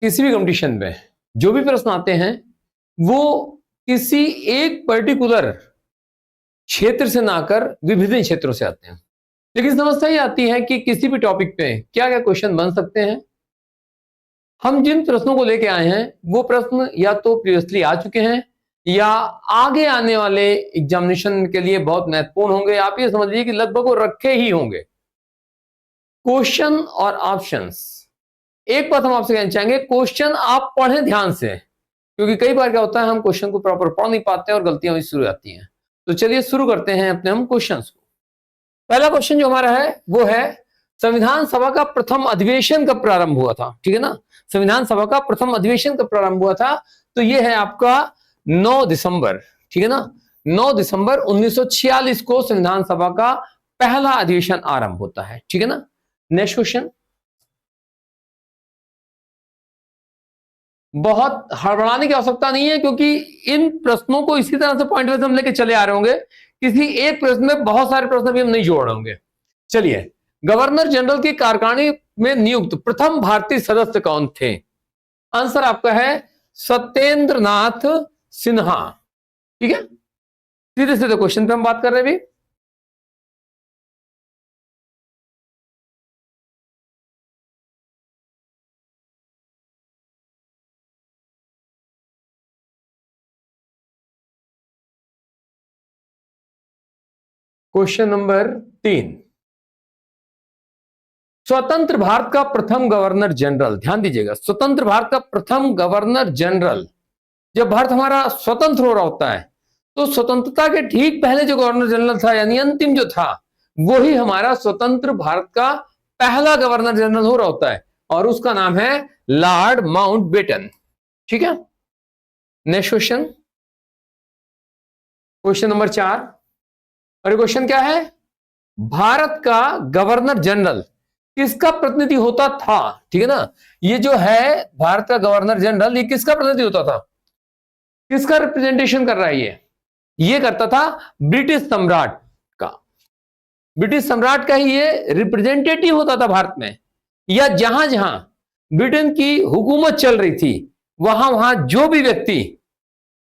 किसी भी कंपटीशन में जो भी प्रश्न आते हैं वो किसी एक पर्टिकुलर क्षेत्र से ना आकर विभिन्न क्षेत्रों से आते हैं। लेकिन समस्या ये आती है कि किसी भी टॉपिक पे क्या क्या क्वेश्चन बन सकते हैं। हम जिन प्रश्नों को लेके आए हैं वो प्रश्न या तो प्रीवियसली आ चुके हैं या आगे आने वाले एग्जामिनेशन के लिए बहुत महत्वपूर्ण होंगे। आप ये समझ लीजिए कि लगभग वो रखे ही होंगे। क्वेश्चन और ऑप्शंस, एक बात हम आपसे कहना चाहेंगे, क्वेश्चन आप पढ़ें ध्यान से, क्योंकि कई बार क्या होता है हम क्वेश्चन को प्रॉपर पढ़ नहीं पाते हैं और गलतियां वहीं शुरू आती हैं। तो चलिए शुरू करते हैं अपने हम क्वेश्चंस को। पहला क्वेश्चन जो हमारा है वो है संविधान सभा का प्रथम अधिवेशन कब प्रारंभ हुआ था। ठीक है ना, संविधान सभा का प्रथम अधिवेशन कब प्रारंभ हुआ था, तो ये है आपका 9 दिसंबर। ठीक है ना, 9 दिसंबर 1946 को संविधान सभा का पहला अधिवेशन आरंभ होता है। ठीक है ना, नेक्स्ट क्वेश्चन। बहुत हड़बड़ाने की आवश्यकता नहीं है क्योंकि इन प्रश्नों को इसी तरह से पॉइंट वाइज हम लेके चले आ रहे होंगे। किसी एक प्रश्न में बहुत सारे प्रश्न भी हम नहीं जोड़ रहे होंगे। चलिए, गवर्नर जनरल की कार्यकारिणी में नियुक्त प्रथम भारतीय सदस्य कौन थे? आंसर आपका है सत्येंद्र नाथ सिन्हा। ठीक है, सीधे सीधे क्वेश्चन पे हम बात कर रहे हैं। भी क्वेश्चन नंबर 3, स्वतंत्र भारत का प्रथम गवर्नर जनरल, ध्यान दीजिएगा, स्वतंत्र भारत का प्रथम गवर्नर जनरल, जब भारत हमारा स्वतंत्र हो रहा होता है तो स्वतंत्रता के ठीक पहले जो गवर्नर जनरल था यानी अंतिम जो था वो ही हमारा स्वतंत्र भारत का पहला गवर्नर जनरल हो रहा होता है और उसका नाम है लॉर्ड माउंटबेटन। ठीक है, नेक्स्ट क्वेश्चन, क्वेश्चन नंबर 4। और क्वेश्चन क्या है, भारत का गवर्नर जनरल किसका प्रतिनिधि होता था? ठीक है ना, ये जो है भारत का गवर्नर जनरल ये किसका प्रतिनिधि होता था, किसका रिप्रेजेंटेशन कर रहा है? ये करता था ब्रिटिश सम्राट का। ब्रिटिश सम्राट का ही ये रिप्रेजेंटेटिव होता था भारत में, या जहां जहां ब्रिटेन की हुकूमत चल रही थी वहां वहां जो भी व्यक्ति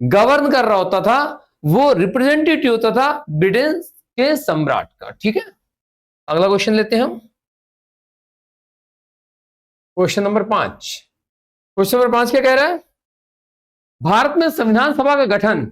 गवर्न कर रहा होता था वो रिप्रेजेंटेटिव होता था ब्रिटेन के सम्राट का। ठीक है, अगला क्वेश्चन लेते हैं हम, क्वेश्चन नंबर 5। क्वेश्चन नंबर 5 क्या कह रहा है, भारत में संविधान सभा का गठन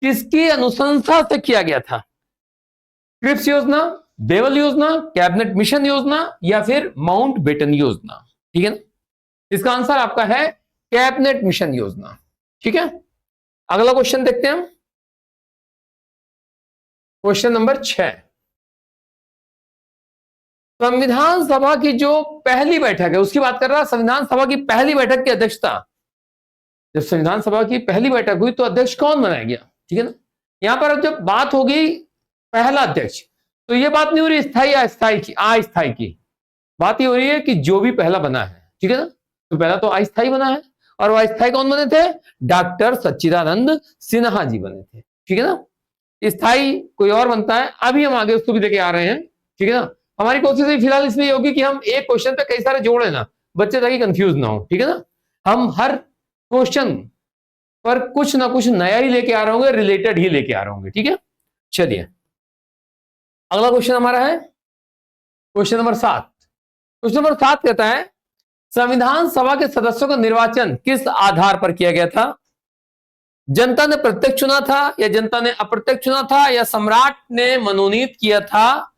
किसकी अनुशंसा से किया गया था? क्रिप्स योजना, देवल योजना, कैबिनेट मिशन योजना या फिर माउंटबेटन योजना? ठीक है ना, इसका आंसर आपका है कैबिनेट मिशन योजना। ठीक है, अगला क्वेश्चन देखते हैं हम, क्वेश्चन नंबर 6। संविधान सभा की जो पहली बैठक है उसकी बात कर रहा है। संविधान सभा की पहली बैठक की अध्यक्षता, जब संविधान सभा की पहली बैठक हुई तो अध्यक्ष कौन बनाया गया? ठीक है ना, यहां पर जब बात होगी पहला अध्यक्ष तो ये बात नहीं हो रही स्थायी अस्थायी की, अस्थायी की बात ही हो रही है कि जो भी पहला बना है। ठीक है ना, तो पहला तो अस्थायी बना है और वो अस्थायी कौन बने थे? डॉक्टर सच्चिदानंद सिन्हा जी बने थे। ठीक है ना, स्थायी कोई और बनता है, अभी हम आगे उसको भी लेके आ रहे हैं। ठीक है ना, हमारी कोशिश फिलहाल इसमें होगी कि हम एक क्वेश्चन पे कई सारे जोड़े ना, बच्चे ताकि कंफ्यूज ना हो। ठीक है ना, हम हर क्वेश्चन पर कुछ ना कुछ नया ही लेके आ रहे होंगे, रिलेटेड ही लेके आ रहे होंगे। ठीक है, चलिए अगला क्वेश्चन हमारा है क्वेश्चन नंबर 7। क्वेश्चन नंबर 7 कहता है संविधान सभा के सदस्यों का निर्वाचन किस आधार पर किया गया था? जनता ने प्रत्यक्ष चुना था या जनता ने अप्रत्यक्ष चुना था या सम्राट ने मनोनीत किया था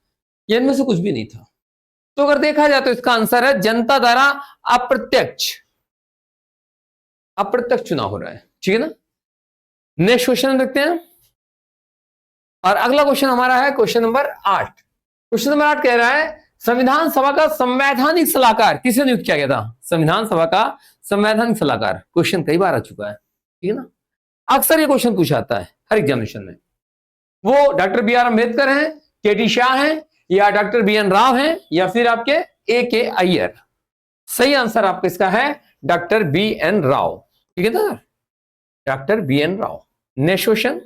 या इनमें से कुछ भी नहीं था? तो अगर देखा जाए तो इसका आंसर है जनता द्वारा अप्रत्यक्ष चुनाव हो रहा है। ठीक है ना, नेक्स्ट क्वेश्चन देखते हैं और अगला क्वेश्चन हमारा है क्वेश्चन नंबर 8। क्वेश्चन नंबर 8 कह रहा है संविधान सभा का संवैधानिक सलाहकार किसे नियुक्त किया गया था? संविधान सभा का संवैधानिक सलाहकार, क्वेश्चन कई बार आ चुका है। ठीक है ना, अक्सर ये क्वेश्चन पूछा जाता है हर एग्जामिनेशन में। वो डॉक्टर बी आर अम्बेडकर हैं, के टी शाह हैं या डॉक्टर बी एन राव हैं या फिर आपके ए के अय्यर? सही आंसर आपका इसका है डॉक्टर बी एन राव। ठीक है ना, doctor B N Rao. Next question,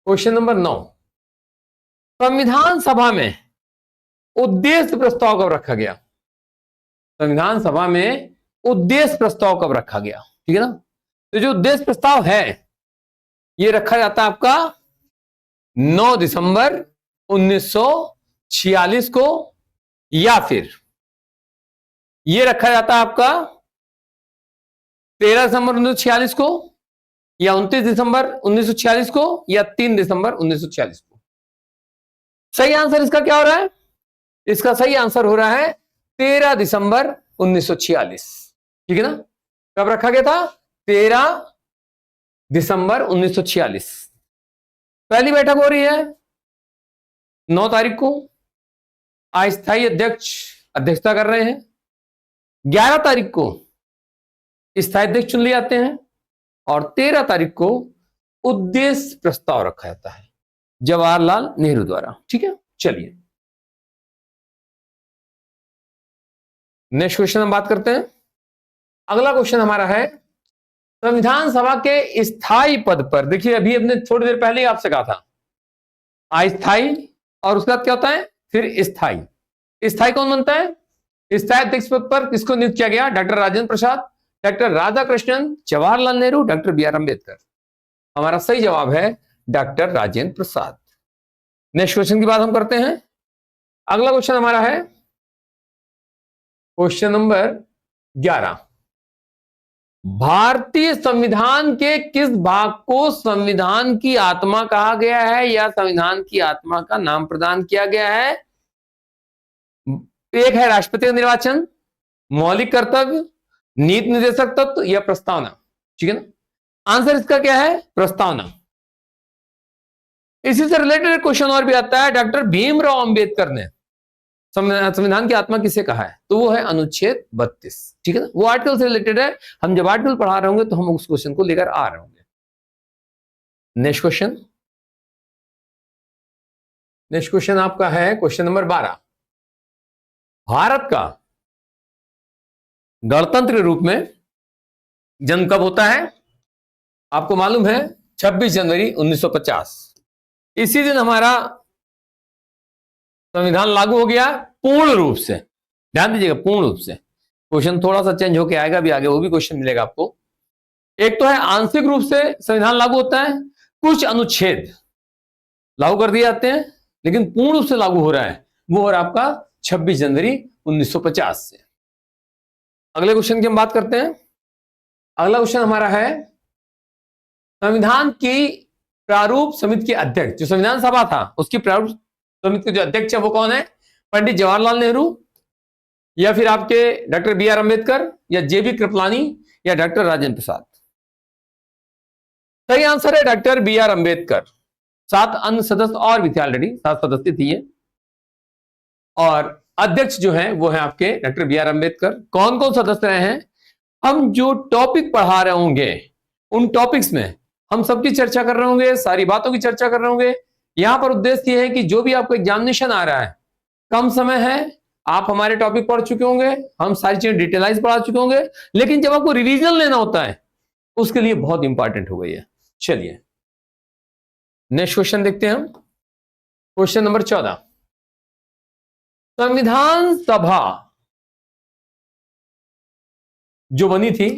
question number 9। संविधान सभा में उद्देश्य प्रस्ताव कब रखा गया? संविधान सभा में उद्देश्य प्रस्ताव कब रखा गया, ठीक है ना। तो जो उद्देश्य प्रस्ताव है ये रखा जाता है आपका 9 दिसंबर 1946 को, या फिर ये रखा जाता है आपका 13 दिसंबर 1946 को, या 29 दिसंबर 1946 को, या 3 दिसंबर 1946 को। सही आंसर इसका क्या हो रहा है? इसका सही आंसर हो रहा है 13 दिसंबर 1946, ठीक है ना। कब रखा गया था? 13 दिसंबर 1946। पहली बैठक हो रही है 9 तारीख को, अस्थायी अध्यक्ष अध्यक्षता कर रहे हैं। 11 तारीख को स्थायी अध्यक्ष चुन लिए जाते हैं, और 13 तारीख को उद्देश्य प्रस्ताव रखा जाता है जवाहरलाल नेहरू द्वारा, ठीक है। चलिए नेक्स्ट क्वेश्चन हम बात करते हैं। अगला क्वेश्चन हमारा है संविधान सभा के स्थायी पद पर। देखिए अभी हमने थोड़ी देर पहले ही आपसे कहा था अस्थायी, और उसके बाद क्या होता है फिर स्थायी। स्थायी कौन बनता है? स्थायी अध्यक्ष पद पर किसको नियुक्त किया गया? Doctor Rajendra Prasad, doctor Radhakrishnan, Jawaharlal Nehru, doctor B R Ambedkar. हमारा सही जवाब है doctor Rajendra Prasad. Next question की बात हम करते हैं। अगला क्वेश्चन हमारा है क्वेश्चन नंबर 11। भारतीय संविधान के किस भाग को संविधान की आत्मा कहा गया है, या संविधान की आत्मा का नाम प्रदान किया गया है? एक है राष्ट्रपति का निर्वाचन, मौलिक कर्तव्य, नीति निर्देशक तत्व, या प्रस्तावना, ठीक है ना। आंसर इसका क्या है? प्रस्तावना। इसी से रिलेटेड क्वेश्चन और भी आता है, डॉक्टर भीमराव अंबेडकर ने संविधान की आत्मा किसे कहा है? तो वो है अनुच्छेद 32, ठीक है ना। वो आर्टिकल से रिलेटेड है, हम जब आर्टिकल पढ़ा रहे होंगे तो हम उस क्वेश्चन को लेकर आ रहे होंगे। नेक्स्ट क्वेश्चन आपका है क्वेश्चन नंबर 12। भारत का गणतंत्र रूप में जन्म कब होता है? आपको मालूम है 26 जनवरी 1950। इसी दिन हमारा संविधान लागू हो गया पूर्ण रूप से। ध्यान दीजिएगा, पूर्ण रूप से। क्वेश्चन थोड़ा सा चेंज होके आएगा भी, आगे वो भी क्वेश्चन मिलेगा आपको। एक तो है आंशिक रूप से संविधान लागू होता है, कुछ अनुच्छेद लागू कर दिए जाते हैं, लेकिन पूर्ण रूप से लागू हो रहा है वो हो रहा है आपका 26 जनवरी 1950 से। अगले क्वेश्चन की हम बात करते हैं। अगला क्वेश्चन हमारा है संविधान की प्रारूप समिति के अध्यक्ष, जो संविधान सभा था उसकी प्रारूप समिति के जो अध्यक्ष है वो कौन है? पंडित जवाहरलाल नेहरू, या फिर आपके डॉक्टर बी आर अम्बेडकर, या जेबी कृपलानी, या डॉक्टर राजेंद्र प्रसाद। सही आंसर है डॉक्टर बी आर अम्बेडकर। 7 अन्य सदस्य और भी थे, ऑलरेडी 7 सदस्य थी ये, और अध्यक्ष जो है वो है आपके डॉक्टर बी आर अम्बेडकर। कौन कौन सदस्य रहे हैं? हम जो टॉपिक पढ़ा रहे होंगे उन टॉपिक्स में हम सबकी चर्चा कर रहे होंगे, सारी बातों की चर्चा कर रहे होंगे। यहां पर उद्देश्य यह है कि जो भी आपको एग्जामिनेशन आ रहा है, कम समय है, आप हमारे टॉपिक पढ़ चुके होंगे, हम सारी चीजें डिटेलाइज पढ़ा चुके होंगे, लेकिन जब आपको रिवीजन लेना होता है उसके लिए बहुत इंपॉर्टेंट हो गई है। चलिए नेक्स्ट क्वेश्चन देखते हैं हम। Question number 14। संविधान सभा जो बनी थी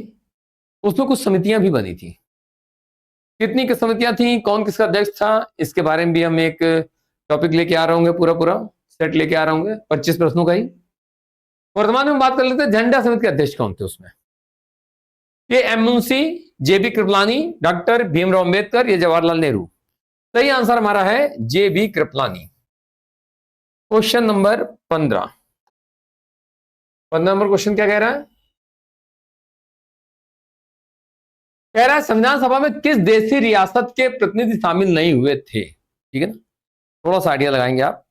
उसमें कुछ समितियां भी बनी थी। कितनी की समितियां थी, कौन किसका अध्यक्ष था, इसके बारे में भी हम एक टॉपिक लेके आ रहे होंगे, पूरा सेट लेके आ रहे होंगे 25 प्रश्नों का ही। वर्तमान में बात कर लेते हैं झंडा समिति के अध्यक्ष कौन थे उसमें। ये M Munshi, JB Kripalani, doctor Bhimrao Ambedkar, या जवाहरलाल नेहरू। सही आंसर हमारा है JB Kripalani. Question number 15 number question क्या कह रहा है? कह रहा है संविधान सभा में किस देशी रियासत के प्रतिनिधि शामिल नहीं हुए थे, ठीक है ना। थोड़ा सा आइडिया लगाएंगे आप।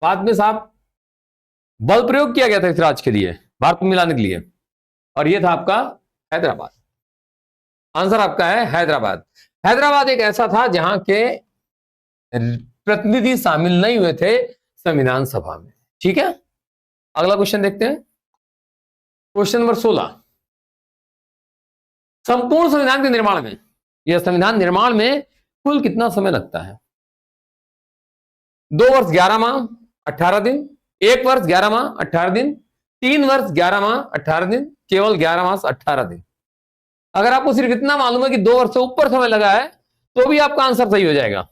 बाद में साहब बल प्रयोग किया गया था इस राज्य के लिए, भारत को मिलाने के लिए, और यह था आपका हैदराबाद। आंसर आपका है हैदराबाद। हैदराबाद एक ऐसा था जहां के प्रतिनिधि शामिल नहीं हुए थे संविधान सभा में, ठीक है। अगला क्वेश्चन देखते हैं। Question number 16। संपूर्ण संविधान के निर्माण में, यह संविधान निर्माण में कुल कितना समय लगता है? 2 वर्ष 11 माह 18 दिन, 1 वर्ष 11 माह 18 दिन, 3 वर्ष 11 माह 18 दिन, केवल 11 मास 18 दिन। अगर आपको सिर्फ इतना मालूम है कि 2 वर्ष से ऊपर समय लगा है तो भी आपका आंसर सही हो जाएगा।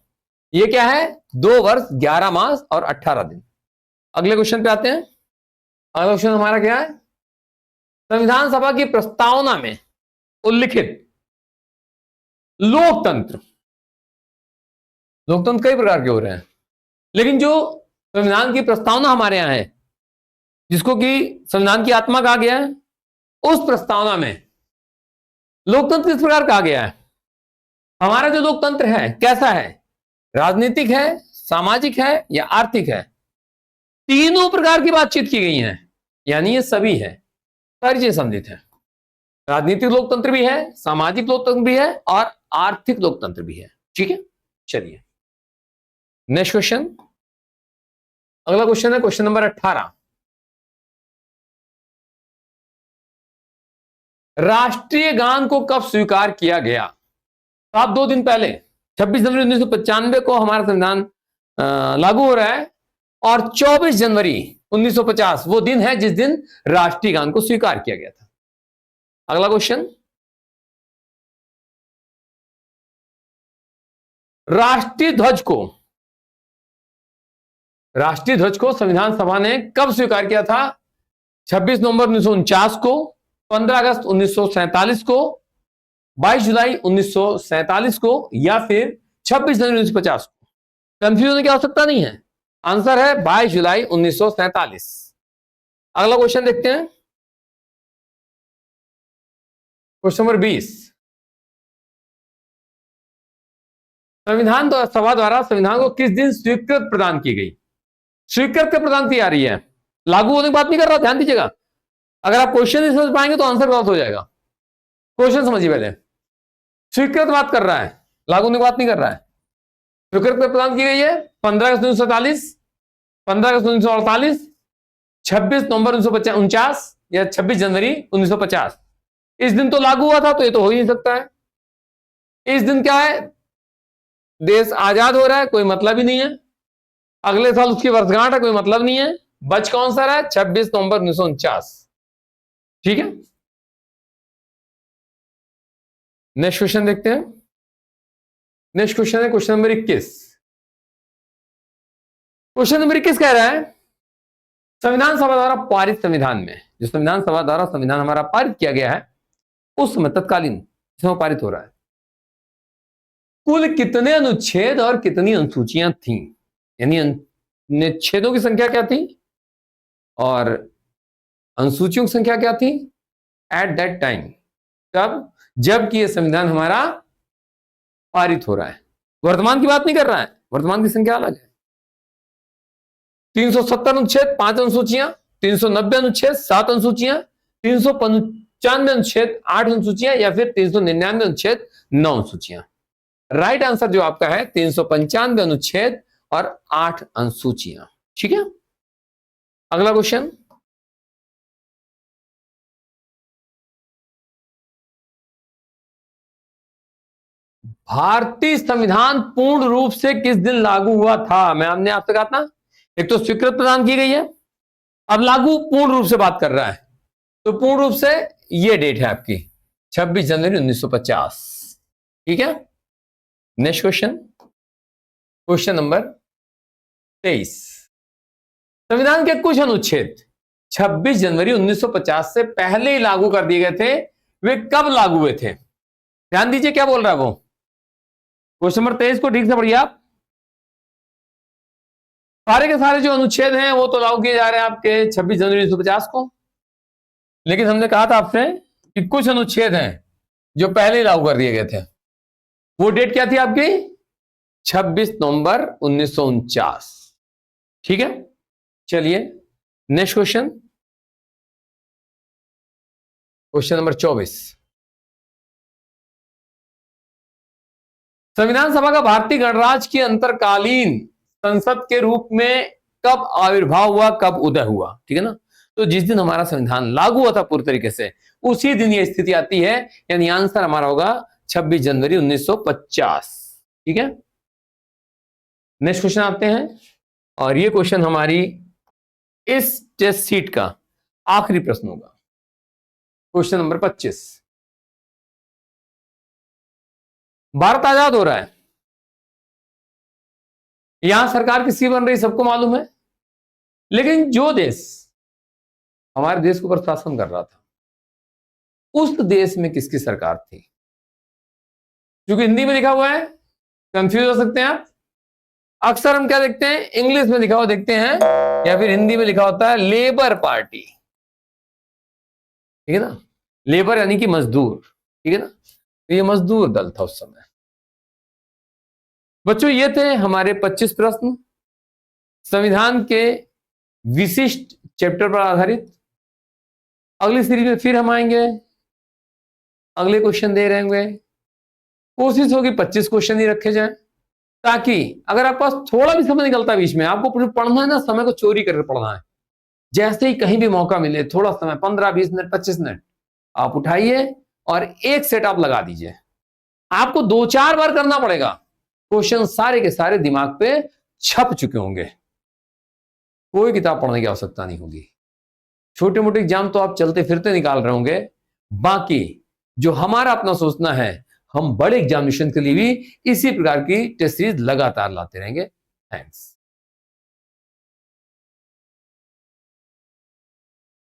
ये क्या है? 2 वर्ष 11 मास और 18 दिन। अगले क्वेश्चन पे आते हैं। अगला क्वेश्चन हमारा क्या है? संविधान सभा की प्रस्तावना में उल्लिखित लोकतंत्र कई प्रकार के हो रहे हैं, लेकिन जो संविधान की प्रस्तावना हमारे यहां है, जिसको कि संविधान की आत्मा कहा गया है, उस प्रस्तावना में लोकतंत्र किस प्रकार कहा गया है? हमारा जो लोकतंत्र है कैसा है? राजनीतिक है, सामाजिक है या आर्थिक है? तीनों प्रकार की बातचीत की गई है, यानी ये सभी है, सारी चीजें सम्मिलित है। राजनीतिक लोकतंत्र भी है, सामाजिक लोकतंत्र भी है और आर्थिक लोकतंत्र भी है। ठीक है, चलिए नेक्स्ट क्वेश्चन। अगला क्वेश्चन है क्वेश्चन नंबर 18। राष्ट्रीय गान को कब स्वीकार किया गया? तो आप 2 दिन पहले 26 जनवरी 1995 को हमारा संविधान लागू हो रहा है और 24 जनवरी 1950 वो दिन है जिस दिन राष्ट्रीय गान को स्वीकार किया गया था। अगला क्वेश्चन, राष्ट्रीय ध्वज को संविधान सभा ने कब स्वीकार किया था? 26 नवंबर 1949 को, 15 अगस्त 1947 को, 22 जुलाई 1947 को या फिर 26 जनवरी 1950 को? कंफ्यूजन होने की आवश्यकता नहीं है, आंसर है 22 जुलाई 1947। अगला क्वेश्चन देखते हैं, क्वेश्चन नंबर 20। संविधान सभा द्वारा संविधान को किस दिन स्वीकृत प्रदान की गई? स्वीकृत कब प्रदान की जा रही है? लागू होने की बात नहीं कर रहा, ध्यान दीजिएगा। अगर आप क्वेश्चन नहीं समझ पाएंगे तो आंसर गलत हो जाएगा। क्वेश्चन समझिए पहले। स्वीकृत बात कर रहा है, लागू होने की बात नहीं कर रहा है। स्वीकृत कब प्रदान की गई है? 15 अगस्त 1947, 15 अगस्त 1948, 26 नवंबर 1949 या 26 जनवरी 1950। इस दिन तो लागू हुआ था, तो ये तो हो ही नहीं सकता है। इस दिन क्या है? देश आजाद हो रहा है, कोई मतलब ही नहीं है। अगले साल उसकी वर्षगांठ है, कोई मतलब नहीं है। बच कौन सा रहा है? 26 नवंबर 1949। ठीक है, नेक्स्ट क्वेश्चन देखते हैं। नेक्स्ट क्वेश्चन है क्वेश्चन नंबर 21। क्वेश्चन नंबर 21 कह रहा है, संविधान सभा द्वारा पारित संविधान में, जो संविधान सभा द्वारा संविधान हमारा पारित किया गया है उस समय तत्कालीन जिसमें पारित हो रहा है, कुल कितने अनुच्छेद और कितनी अनुसूचियां थी? यानी अनुच्छेदों की संख्या क्या थी और अनुसूचियों की संख्या क्या थी एट दैट टाइम, कब? जबकि यह संविधान हमारा पारित हो रहा है। वर्तमान की बात नहीं कर रहा है, वर्तमान की संख्या अलग है। 370 अनुच्छेद 5 अनुसूचियां, 390 अनुच्छेद 7 अनुसूचियां, 395 अनुच्छेद 8 अनुसूचियां या फिर 399 अनुच्छेद 9 अनुसूचियां। राइट आंसर जो आपका है 395 अनुच्छेद और 8 अनुसूचियां। ठीक है, अगला क्वेश्चन, भारतीय संविधान पूर्ण रूप से किस दिन लागू हुआ था? मैं हमने आपसे कहा था, एक तो स्वीकृत प्रदान की गई है, अब लागू पूर्ण रूप से बात कर रहा है, तो पूर्ण रूप से ये डेट है आपकी 26 जनवरी 1950। ठीक है, नेक्स्ट क्वेश्चन, क्वेश्चन नंबर 23। संविधान के कुछ अनुच्छेद 26 जनवरी 1950 से पहले ही लागू कर दिए गए थे, वे कब लागू हुए थे? ध्यान दीजिए क्या बोल रहा है वो। क्वेश्चन नंबर 23 को ठीक से पढ़िए आप। सारे के सारे जो अनुच्छेद हैं वो तो लागू किए जा रहे हैं आपके 26 जनवरी 1950 को, लेकिन हमने कहा था आपसे कि कुछ अनुच्छेद हैं जो पहले ही लागू कर दिए गए थे। वो डेट क्या थी आपकी? 26 नवंबर 1949। ठीक है, चलिए नेक्स्ट क्वेश्चन, क्वेश्चन नंबर 24। संविधान सभा का भारतीय गणराज्य की अंतरकालीन संसद के रूप में कब आविर्भाव हुआ, कब उदय हुआ? ठीक है ना, तो जिस दिन हमारा संविधान लागू हुआ था पूरी तरीके से, उसी दिन यह स्थिति आती है, यानी आंसर हमारा होगा 26 जनवरी 1950। ठीक है, नेक्स्ट क्वेश्चन आते हैं, और ये क्वेश्चन हमारी इस टेस्ट सीट का आखिरी प्रश्न होगा, क्वेश्चन नंबर 25। भारत आजाद हो रहा है, यहां सरकार किसकी बन रही सबको मालूम है, लेकिन जो देश हमारे देश के ऊपर शासन कर रहा था उस देश में किसकी सरकार थी? क्योंकि हिंदी में लिखा हुआ है, कंफ्यूज हो सकते हैं आप। अक्सर हम क्या देखते हैं, इंग्लिश में लिखा हुआ देखते हैं या फिर हिंदी में लिखा होता है लेबर पार्टी, ठीक है ना, लेबर यानी कि मजदूर, ठीक है ना, तो ये मजदूर दल था उस समय। बच्चों ये थे हमारे 25 प्रश्न संविधान के विशिष्ट चैप्टर पर आधारित। अगली सीरीज में फिर हम आएंगे, अगले क्वेश्चन दे रहे होंगे, कोशिश होगी 25 क्वेश्चन ही रखे जाएं, ताकि अगर आपके पास थोड़ा भी समय निकलता है बीच में, आपको पढ़ना है ना, समय को चोरी करके पढ़ना है। जैसे ही कहीं भी मौका मिले, थोड़ा समय 15-20 मिनट 25 मिनट आप उठाइए और एक सेट आप लगा दीजिए। आपको 2-4 बार करना पड़ेगा, क्वेश्चन सारे के सारे दिमाग पे छप चुके होंगे, कोई किताब पढ़ने की आवश्यकता नहीं होगी। छोटे मोटे एग्जाम तो आप चलते फिरते निकाल रहे होंगे, बाकी जो हमारा अपना सोचना है, हम बड़े एग्जामिनेशन के लिए भी इसी प्रकार की टेस्ट सीरीज लगातार लाते रहेंगे। थैंक्स।